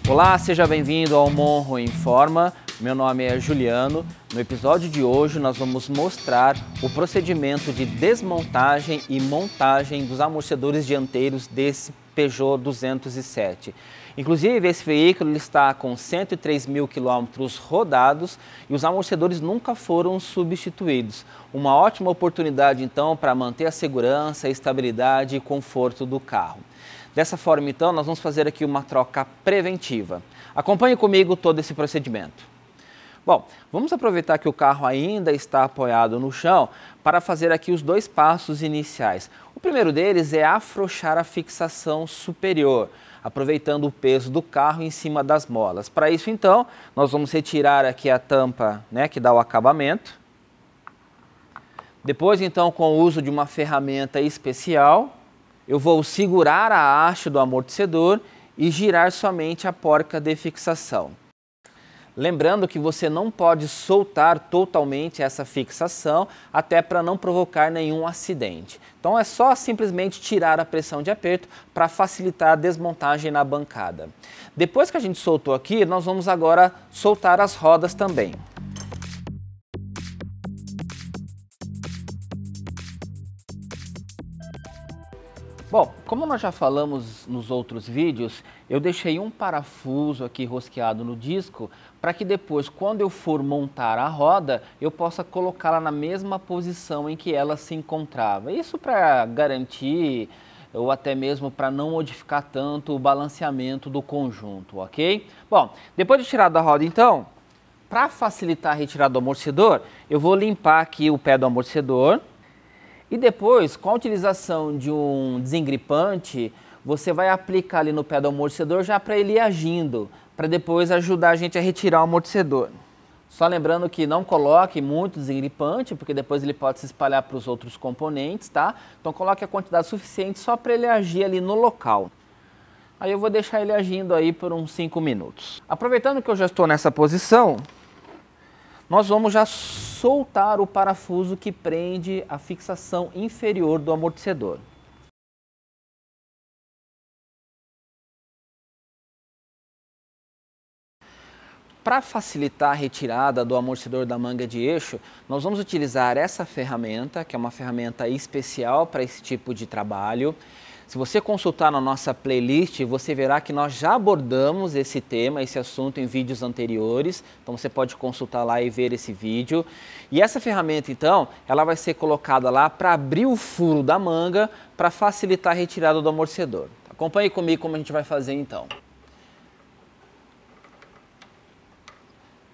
Olá, seja bem-vindo ao Monro Informa. Meu nome é Juliano. No episódio de hoje nós vamos mostrar o procedimento de desmontagem e montagem dos amortecedores dianteiros desse Peugeot 207. Inclusive, esse veículo está com 103 mil quilômetros rodados e os amortecedores nunca foram substituídos. Uma ótima oportunidade, então, para manter a segurança, a estabilidade e conforto do carro. Dessa forma, então, nós vamos fazer aqui uma troca preventiva. Acompanhe comigo todo esse procedimento. Bom, vamos aproveitar que o carro ainda está apoiado no chão para fazer aqui os dois passos iniciais. O primeiro deles é afrouxar a fixação superior, aproveitando o peso do carro em cima das molas. Para isso, então, nós vamos retirar aqui a tampa, que dá o acabamento. Depois, então, com o uso de uma ferramenta especial, eu vou segurar a haste do amortecedor e girar somente a porca de fixação. Lembrando que você não pode soltar totalmente essa fixação, até para não provocar nenhum acidente. Então é só simplesmente tirar a pressão de aperto para facilitar a desmontagem na bancada. Depois que a gente soltou aqui, nós vamos agora soltar as rodas também. Bom, como nós já falamos nos outros vídeos, eu deixei um parafuso aqui rosqueado no disco para que depois, quando eu for montar a roda, eu possa colocá-la na mesma posição em que ela se encontrava. Isso para garantir ou até mesmo para não modificar tanto o balanceamento do conjunto, ok? Bom, depois de tirar da roda então, para facilitar a retirada do amortecedor, eu vou limpar aqui o pé do amortecedor. E depois, com a utilização de um desengripante, você vai aplicar ali no pé do amortecedor já para ele ir agindo, para depois ajudar a gente a retirar o amortecedor. Só lembrando que não coloque muito desengripante, porque depois ele pode se espalhar para os outros componentes, tá? Então coloque a quantidade suficiente só para ele agir ali no local. Aí eu vou deixar ele agindo aí por uns 5 minutos. Aproveitando que eu já estou nessa posição, nós vamos já soltar o parafuso que prende a fixação inferior do amortecedor. Para facilitar a retirada do amortecedor da manga de eixo, nós vamos utilizar essa ferramenta, que é uma ferramenta especial para esse tipo de trabalho. Se você consultar na nossa playlist, você verá que nós já abordamos esse tema, esse assunto em vídeos anteriores. Então você pode consultar lá e ver esse vídeo. E essa ferramenta, então, ela vai ser colocada lá para abrir o furo da manga para facilitar a retirada do amortecedor. Acompanhe comigo como a gente vai fazer então.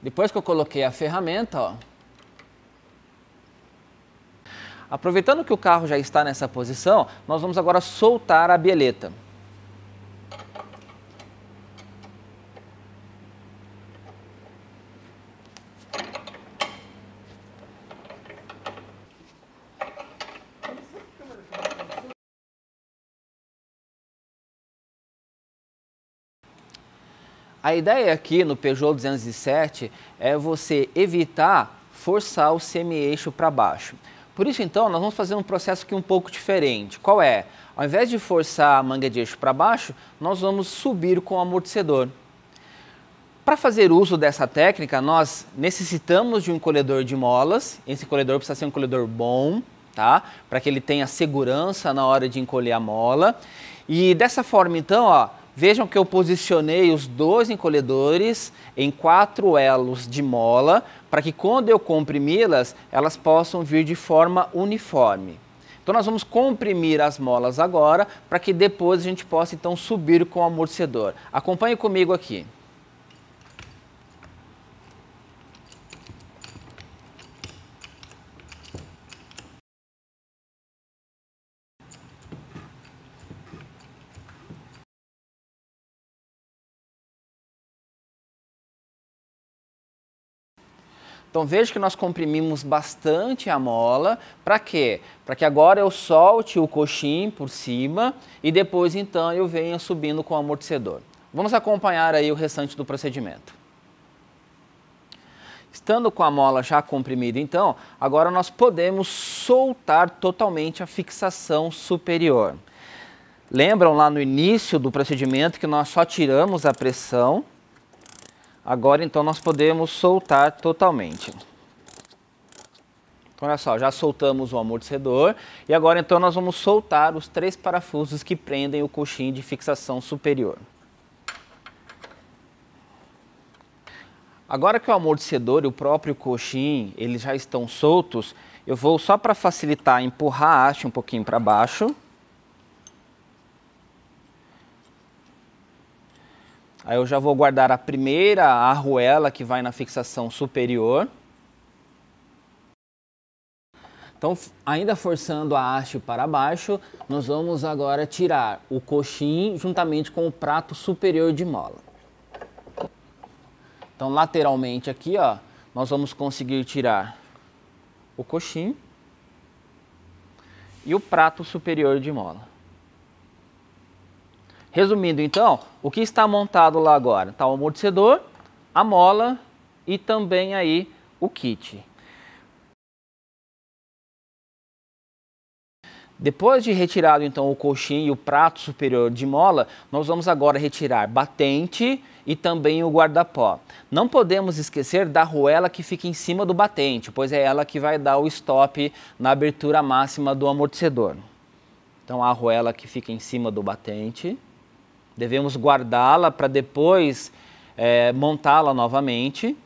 Depois que eu coloquei a ferramenta, aproveitando que o carro já está nessa posição, nós vamos agora soltar a bieleta. A ideia aqui no Peugeot 207 é você evitar forçar o semi-eixo para baixo. Por isso, então, nós vamos fazer um processo aqui um pouco diferente. Qual é? Ao invés de forçar a manga de eixo para baixo, nós vamos subir com o amortecedor. Para fazer uso dessa técnica, nós necessitamos de um encolhedor de molas. Esse encolhedor precisa ser um encolhedor bom, tá? Para que ele tenha segurança na hora de encolher a mola. E dessa forma, então, vejam que eu posicionei os dois encolhedores em 4 elos de mola, para que quando eu comprimi-las, elas possam vir de forma uniforme. Então nós vamos comprimir as molas agora, para que depois a gente possa então subir com o amortecedor. Acompanhe comigo aqui. Então veja que nós comprimimos bastante a mola. Para quê? Para que agora eu solte o coxim por cima e depois então eu venha subindo com o amortecedor. Vamos acompanhar aí o restante do procedimento. Estando com a mola já comprimida então, agora nós podemos soltar totalmente a fixação superior. Lembram lá no início do procedimento que nós só tiramos a pressão? Agora então nós podemos soltar totalmente. Então, olha só, já soltamos o amortecedor e agora então nós vamos soltar os 3 parafusos que prendem o coxim de fixação superior. Agora que o amortecedor e o próprio coxim eles já estão soltos, eu vou só para facilitar empurrar a haste um pouquinho para baixo. Aí eu já vou guardar a primeira arruela que vai na fixação superior. Então, ainda forçando a haste para baixo, nós vamos agora tirar o coxim juntamente com o prato superior de mola. Então, lateralmente aqui, ó, nós vamos conseguir tirar o coxim e o prato superior de mola. Resumindo então, o que está montado lá agora? Está o amortecedor, a mola e também aí o kit. Depois de retirado então o coxim e o prato superior de mola, nós vamos agora retirar batente e também o guarda-pó. Não podemos esquecer da arruela que fica em cima do batente, pois é ela que vai dar o stop na abertura máxima do amortecedor. Então a arruela que fica em cima do batente, devemos guardá-la para depois montá-la novamente.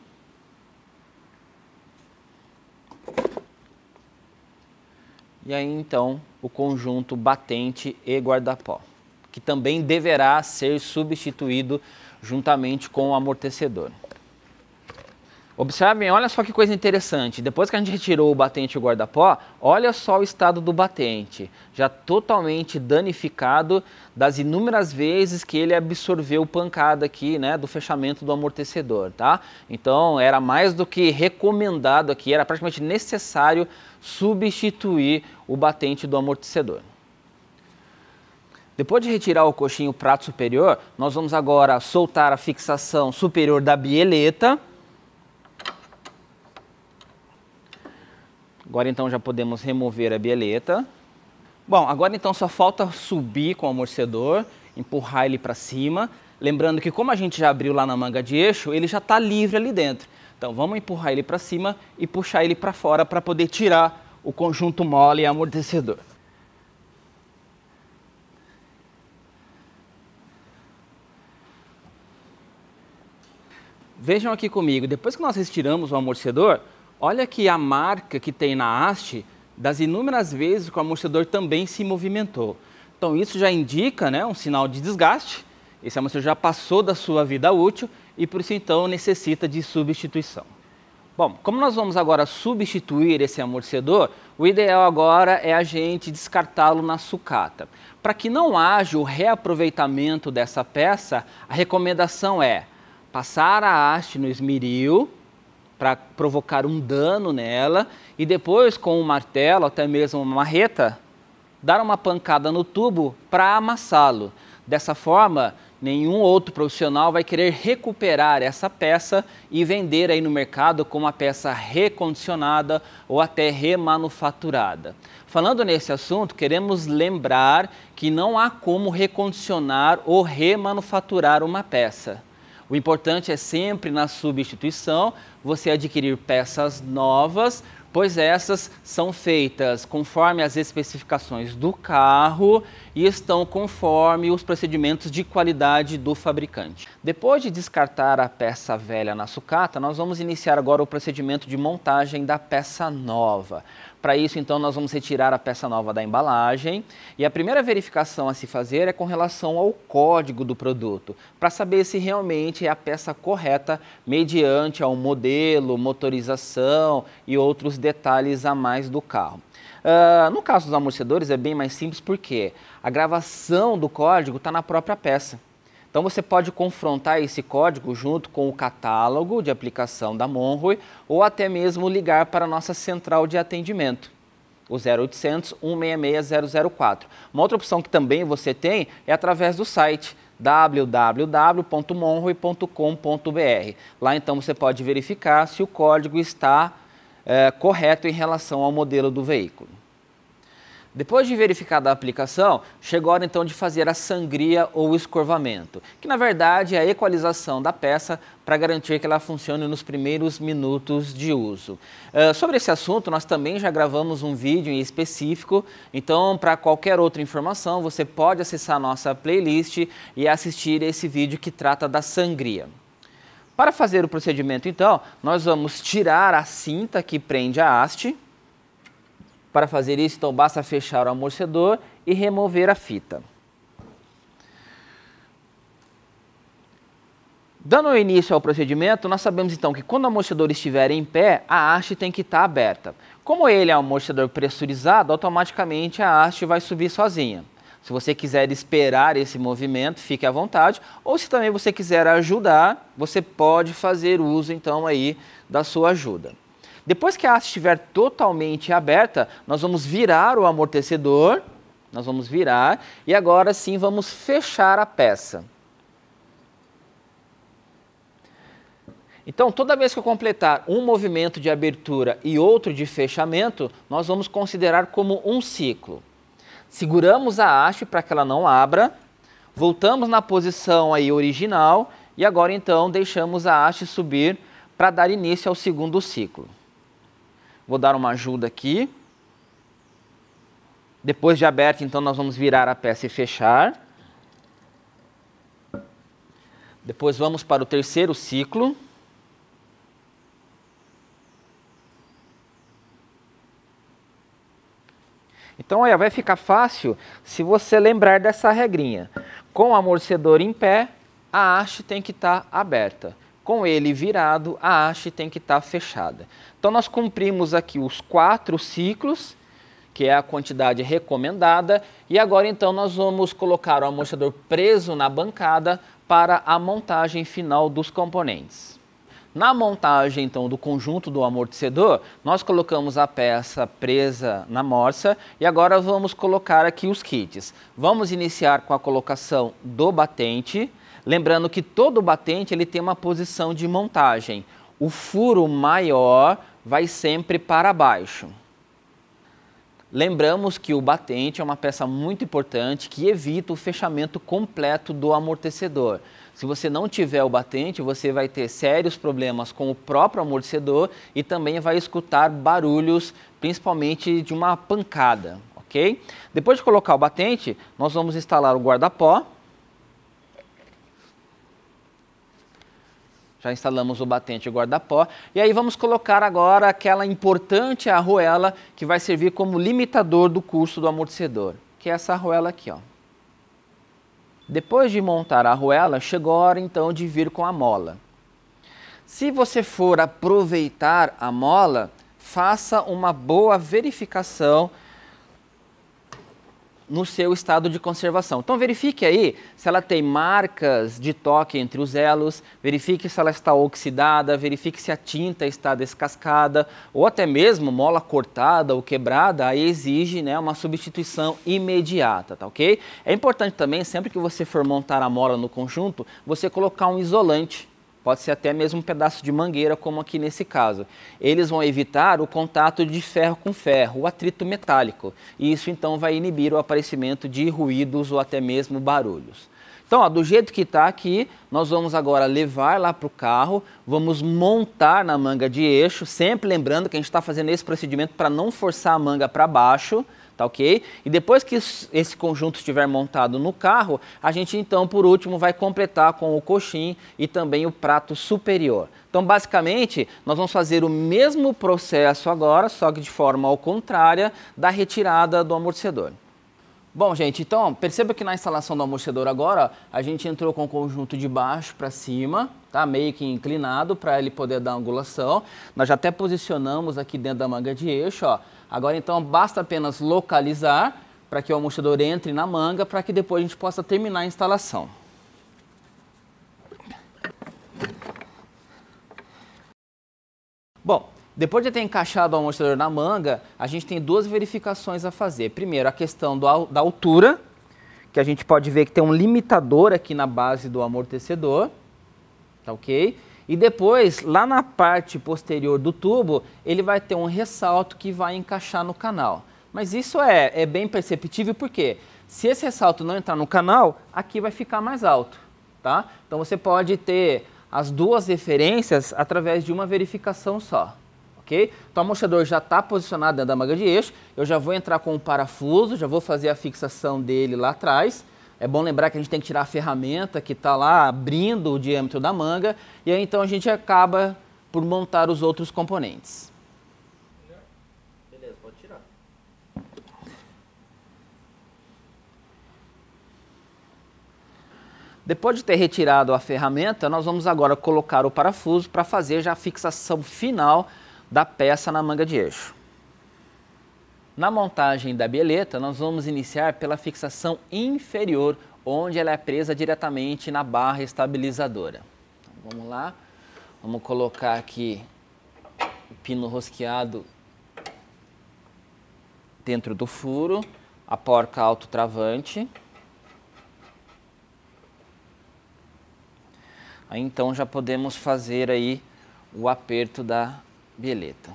E aí então o conjunto batente e guarda-pó, que também deverá ser substituído juntamente com o amortecedor. Observem, olha só que coisa interessante, depois que a gente retirou o batente e o guarda-pó, olha só o estado do batente, já totalmente danificado das inúmeras vezes que ele absorveu pancada aqui, né, do fechamento do amortecedor, tá? Então era mais do que recomendado aqui, era praticamente necessário substituir o batente do amortecedor. Depois de retirar o coxim e o prato superior, nós vamos agora soltar a fixação superior da bieleta. Agora então já podemos remover a bieleta. Bom, agora então só falta subir com o amortecedor, empurrar ele para cima. Lembrando que como a gente já abriu lá na manga de eixo, ele já está livre ali dentro. Então vamos empurrar ele para cima e puxar ele para fora para poder tirar o conjunto mole e amortecedor. Vejam aqui comigo, depois que nós retiramos o amortecedor, olha aqui a marca que tem na haste das inúmeras vezes que o amortecedor também se movimentou. Então isso já indica, né, um sinal de desgaste. Esse amortecedor já passou da sua vida útil e por isso então necessita de substituição. Bom, como nós vamos agora substituir esse amortecedor, o ideal agora é a gente descartá-lo na sucata. Para que não haja o reaproveitamento dessa peça, a recomendação é passar a haste no esmeril para provocar um dano nela e depois com um martelo, até mesmo uma marreta, dar uma pancada no tubo para amassá-lo. Dessa forma, nenhum outro profissional vai querer recuperar essa peça e vender aí no mercado como uma peça recondicionada ou até remanufaturada. Falando nesse assunto, queremos lembrar que não há como recondicionar ou remanufaturar uma peça. O importante é sempre na substituição você adquirir peças novas, pois essas são feitas conforme as especificações do carro e estão conforme os procedimentos de qualidade do fabricante. Depois de descartar a peça velha na sucata, nós vamos iniciar agora o procedimento de montagem da peça nova. Para isso, então, nós vamos retirar a peça nova da embalagem e a primeira verificação a se fazer é com relação ao código do produto, para saber se realmente é a peça correta mediante ao modelo, motorização e outros detalhes a mais do carro. No caso dos amortecedores é bem mais simples porque a gravação do código está na própria peça. Então você pode confrontar esse código junto com o catálogo de aplicação da Monroe ou até mesmo ligar para a nossa central de atendimento, o 0800 166 004. Uma outra opção que também você tem é através do site www.monroe.com.br. Lá então você pode verificar se o código está correto em relação ao modelo do veículo. Depois de verificada a aplicação, chegou a hora então de fazer a sangria ou escorvamento, que na verdade é a equalização da peça para garantir que ela funcione nos primeiros minutos de uso. Sobre esse assunto, nós também já gravamos um vídeo em específico, então para qualquer outra informação você pode acessar a nossa playlist e assistir esse vídeo que trata da sangria. Para fazer o procedimento então, nós vamos tirar a cinta que prende a haste. Para fazer isso, então, basta fechar o amortecedor e remover a fita. Dando início ao procedimento, nós sabemos então que quando o amortecedor estiver em pé, a haste tem que estar aberta. Como ele é um amortecedor pressurizado, automaticamente a haste vai subir sozinha. Se você quiser esperar esse movimento, fique à vontade. Ou se também você quiser ajudar, você pode fazer uso então aí da sua ajuda. Depois que a haste estiver totalmente aberta, nós vamos virar o amortecedor, e agora sim vamos fechar a peça. Então, toda vez que eu completar um movimento de abertura e outro de fechamento, nós vamos considerar como um ciclo. Seguramos a haste para que ela não abra, voltamos na posição aí original e agora então deixamos a haste subir para dar início ao segundo ciclo. Vou dar uma ajuda aqui. Depois de aberto, então, nós vamos virar a peça e fechar. Depois vamos para o terceiro ciclo. Então, olha, vai ficar fácil se você lembrar dessa regrinha. Com o amortecedor em pé, a haste tem que estar aberta. Com ele virado, a haste tem que estar fechada. Então, nós cumprimos aqui os 4 ciclos, que é a quantidade recomendada. E agora, então, nós vamos colocar o amortecedor preso na bancada para a montagem final dos componentes. Na montagem, então, do conjunto do amortecedor, nós colocamos a peça presa na morsa e agora vamos colocar aqui os kits. Vamos iniciar com a colocação do batente. Lembrando que todo batente ele tem uma posição de montagem. O furo maior vai sempre para baixo. Lembramos que o batente é uma peça muito importante que evita o fechamento completo do amortecedor. Se você não tiver o batente, você vai ter sérios problemas com o próprio amortecedor e também vai escutar barulhos, principalmente de uma pancada, ok? Depois de colocar o batente, nós vamos instalar o guarda-pó. Já instalamos o batente e o guarda-pó. E aí vamos colocar agora aquela importante arruela que vai servir como limitador do curso do amortecedor, que é essa arruela aqui, ó. Depois de montar a arruela, chegou a hora então de vir com a mola. Se você for aproveitar a mola, faça uma boa verificação no seu estado de conservação. Então verifique aí se ela tem marcas de toque entre os elos, verifique se ela está oxidada, verifique se a tinta está descascada ou até mesmo mola cortada ou quebrada, aí exige, né, uma substituição imediata, tá ok? É importante também, sempre que você for montar a mola no conjunto, você colocar um isolante. Pode ser até mesmo um pedaço de mangueira, como aqui nesse caso. Eles vão evitar o contato de ferro com ferro, o atrito metálico. E isso então vai inibir o aparecimento de ruídos ou até mesmo barulhos. Então, ó, do jeito que está aqui, nós vamos agora levar lá para o carro, vamos montar na manga de eixo, sempre lembrando que a gente está fazendo esse procedimento para não forçar a manga para baixo. Tá ok? E depois que esse conjunto estiver montado no carro, a gente então, por último, vai completar com o coxim e também o prato superior. Então, basicamente, nós vamos fazer o mesmo processo agora, só que de forma ao contrária da retirada do amortecedor. Bom, gente, então, perceba que na instalação do amortecedor agora, a gente entrou com o conjunto de baixo para cima, tá? Meio que inclinado para ele poder dar angulação. Nós já até posicionamos aqui dentro da manga de eixo, ó. Agora, então, basta apenas localizar para que o amortecedor entre na manga, para que depois a gente possa terminar a instalação. Bom, depois de ter encaixado o amortecedor na manga, a gente tem 2 verificações a fazer. Primeiro, a questão da altura, que a gente pode ver que tem um limitador aqui na base do amortecedor, tá ok? E depois, lá na parte posterior do tubo, ele vai ter um ressalto que vai encaixar no canal. Mas isso é bem perceptível porque se esse ressalto não entrar no canal, aqui vai ficar mais alto, tá? Então você pode ter as duas referências através de uma verificação só, ok? Então o amortecedor já está posicionado dentro da manga de eixo, eu já vou entrar com o parafuso, já vou fazer a fixação dele lá atrás. É bom lembrar que a gente tem que tirar a ferramenta que está lá abrindo o diâmetro da manga e aí então a gente acaba por montar os outros componentes. Beleza, pode tirar. Depois de ter retirado a ferramenta, nós vamos agora colocar o parafuso para fazer já a fixação final da peça na manga de eixo. Na montagem da bieleta, nós vamos iniciar pela fixação inferior, onde ela é presa diretamente na barra estabilizadora. Então, vamos lá, vamos colocar aqui o pino rosqueado dentro do furo, a porca autotravante. Aí então já podemos fazer aí o aperto da bieleta.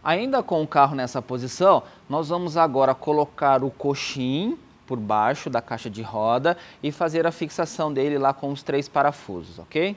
Ainda com o carro nessa posição, nós vamos agora colocar o coxim por baixo da caixa de roda e fazer a fixação dele lá com os 3 parafusos, ok?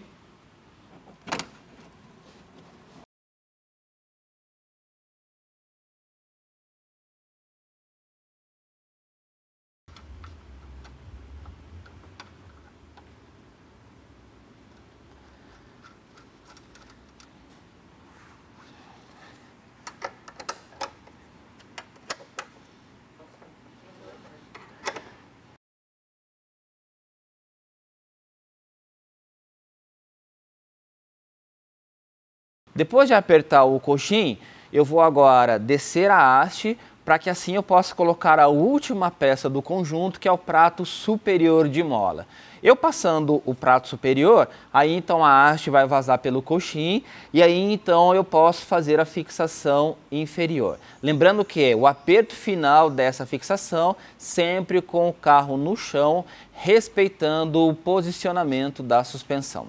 Depois de apertar o coxim, eu vou agora descer a haste para que assim eu possa colocar a última peça do conjunto, que é o prato superior de mola. Eu passando o prato superior, aí então a haste vai vazar pelo coxim e aí então eu posso fazer a fixação inferior. Lembrando que o aperto final dessa fixação sempre com o carro no chão, respeitando o posicionamento da suspensão.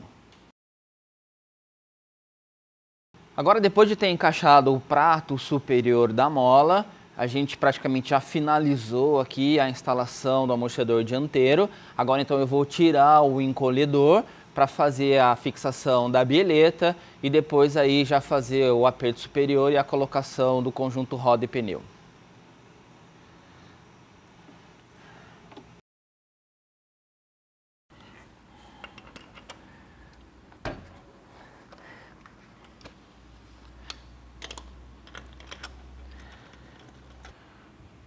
Agora, depois de ter encaixado o prato superior da mola, a gente praticamente já finalizou aqui a instalação do amortecedor dianteiro. Agora, então, eu vou tirar o encolhedor para fazer a fixação da bieleta e depois aí já fazer o aperto superior e a colocação do conjunto roda e pneu.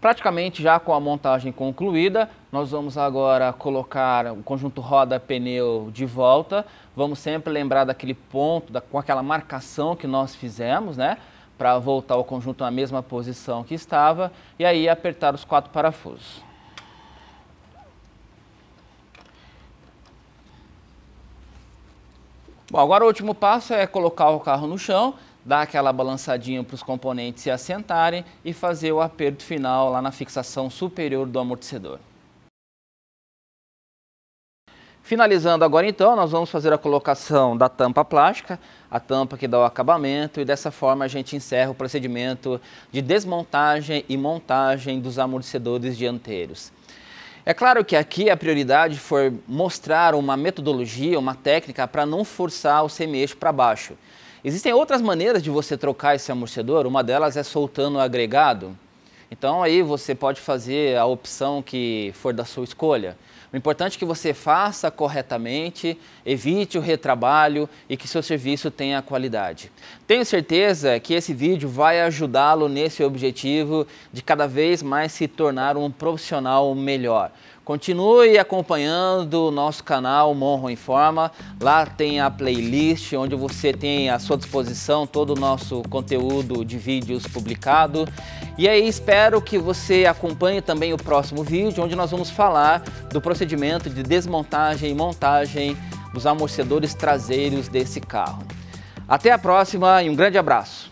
Praticamente já com a montagem concluída, nós vamos agora colocar o conjunto roda-pneu de volta. Vamos sempre lembrar daquele ponto, com aquela marcação que nós fizemos, né? Para voltar o conjunto na mesma posição que estava e aí apertar os 4 parafusos. Bom, agora o último passo é colocar o carro no chão, dar aquela balançadinha para os componentes se assentarem e fazer o aperto final lá na fixação superior do amortecedor. Finalizando agora então, nós vamos fazer a colocação da tampa plástica, a tampa que dá o acabamento e dessa forma a gente encerra o procedimento de desmontagem e montagem dos amortecedores dianteiros. É claro que aqui a prioridade foi mostrar uma metodologia, uma técnica para não forçar o semi-eixo para baixo. Existem outras maneiras de você trocar esse amortecedor, uma delas é soltando o agregado. Então aí você pode fazer a opção que for da sua escolha. O importante é que você faça corretamente, evite o retrabalho e que seu serviço tenha qualidade. Tenho certeza que esse vídeo vai ajudá-lo nesse objetivo de cada vez mais se tornar um profissional melhor. Continue acompanhando o nosso canal Monro Informa, lá tem a playlist onde você tem à sua disposição todo o nosso conteúdo de vídeos publicado. E aí espero que você acompanhe também o próximo vídeo, onde nós vamos falar do procedimento de desmontagem e montagem dos amortecedores traseiros desse carro. Até a próxima e um grande abraço!